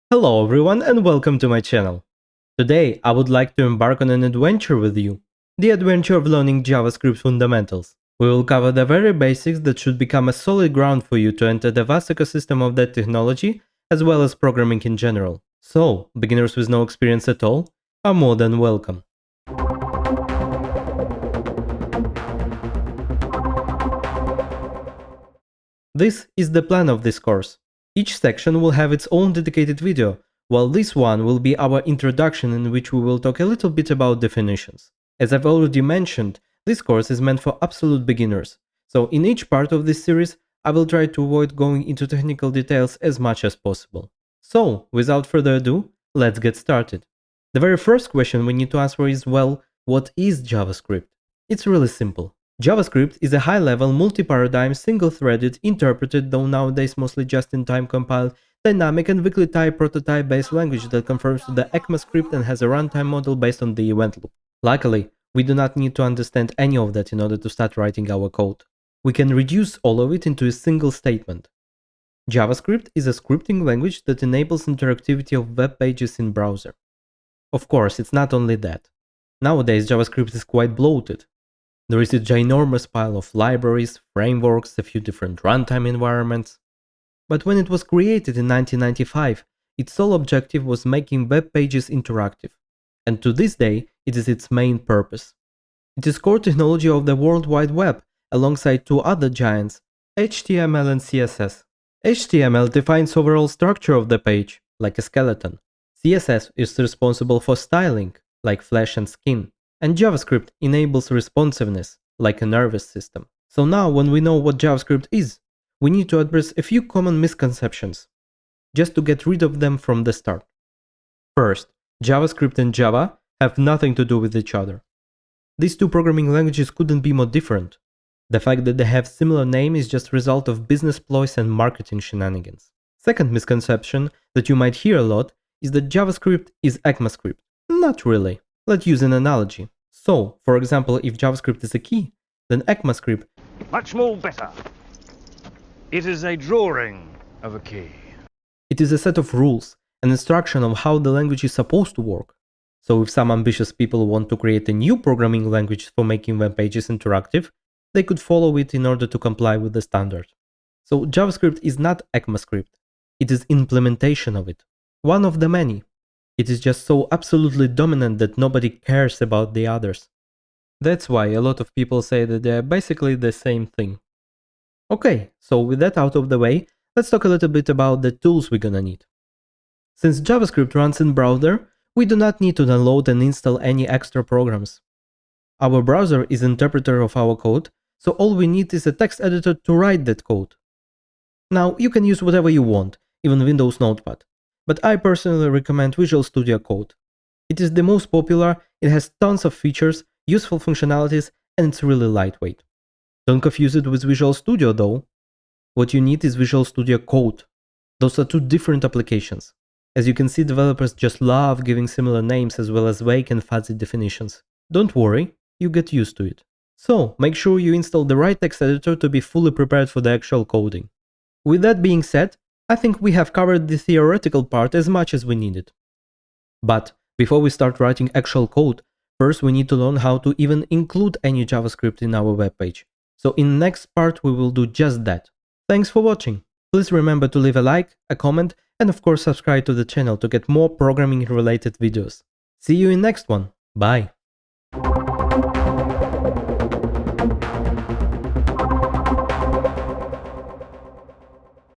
Hello everyone and welcome to my channel. Today I would like to embark on an adventure with you, the adventure of learning JavaScript fundamentals. We will cover the very basics that should become a solid ground for you to enter the vast ecosystem of that technology as well as programming in general. So, beginners with no experience at all are more than welcome. This is the plan of this course. Each section will have its own dedicated video, while this one will be our introduction in which we will talk a little bit about definitions. As I've already mentioned, this course is meant for absolute beginners, so in each part of this series I will try to avoid going into technical details as much as possible. So, without further ado, let's get started. The very first question we need to answer is, well, what is JavaScript? It's really simple. JavaScript is a high-level, multi-paradigm, single-threaded, interpreted, though nowadays mostly just-in-time compiled, dynamic and weakly typed prototype-based language that conforms to the ECMAScript and has a runtime model based on the event loop. Luckily, we do not need to understand any of that in order to start writing our code. We can reduce all of it into a single statement. JavaScript is a scripting language that enables interactivity of web pages in browser. Of course, it's not only that. Nowadays, JavaScript is quite bloated. There is a ginormous pile of libraries, frameworks, a few different runtime environments. But when it was created in 1995, its sole objective was making web pages interactive. And to this day, it is its main purpose. It is core technology of the World Wide Web, alongside two other giants, HTML and CSS. HTML defines overall structure of the page, like a skeleton. CSS is responsible for styling, like flesh and skin. And JavaScript enables responsiveness, like a nervous system. So now when we know what JavaScript is, we need to address a few common misconceptions, just to get rid of them from the start. First, JavaScript and Java have nothing to do with each other. These two programming languages couldn't be more different. The fact that they have similar name is just a result of business ploys and marketing shenanigans. Second misconception that you might hear a lot is that JavaScript is ECMAScript. Not really. Let's use an analogy. So, for example, if JavaScript is a key, then ECMAScript much more better. It is a drawing of a key. It is a set of rules, an instruction of how the language is supposed to work. So if some ambitious people want to create a new programming language for making web pages interactive, they could follow it in order to comply with the standard. So JavaScript is not ECMAScript. It is implementation of it. One of the many. It is just so absolutely dominant that nobody cares about the others. That's why a lot of people say that they are basically the same thing. Okay, so with that out of the way, let's talk a little bit about the tools we're gonna need. Since JavaScript runs in browser, we do not need to download and install any extra programs. Our browser is interpreter of our code, so all we need is a text editor to write that code. Now, you can use whatever you want, even Windows Notepad. But I personally recommend Visual Studio Code. It is the most popular, it has tons of features, useful functionalities, and it's really lightweight. Don't confuse it with Visual Studio though. What you need is Visual Studio Code. Those are two different applications. As you can see, developers just love giving similar names as well as vague and fuzzy definitions. Don't worry, you get used to it. So, make sure you install the right text editor to be fully prepared for the actual coding. With that being said, I think we have covered the theoretical part as much as we needed. But before we start writing actual code, first we need to learn how to even include any JavaScript in our web page. So in the next part we will do just that. Thanks for watching. Please remember to leave a like, a comment, and of course subscribe to the channel to get more programming related videos. See you in next one. Bye.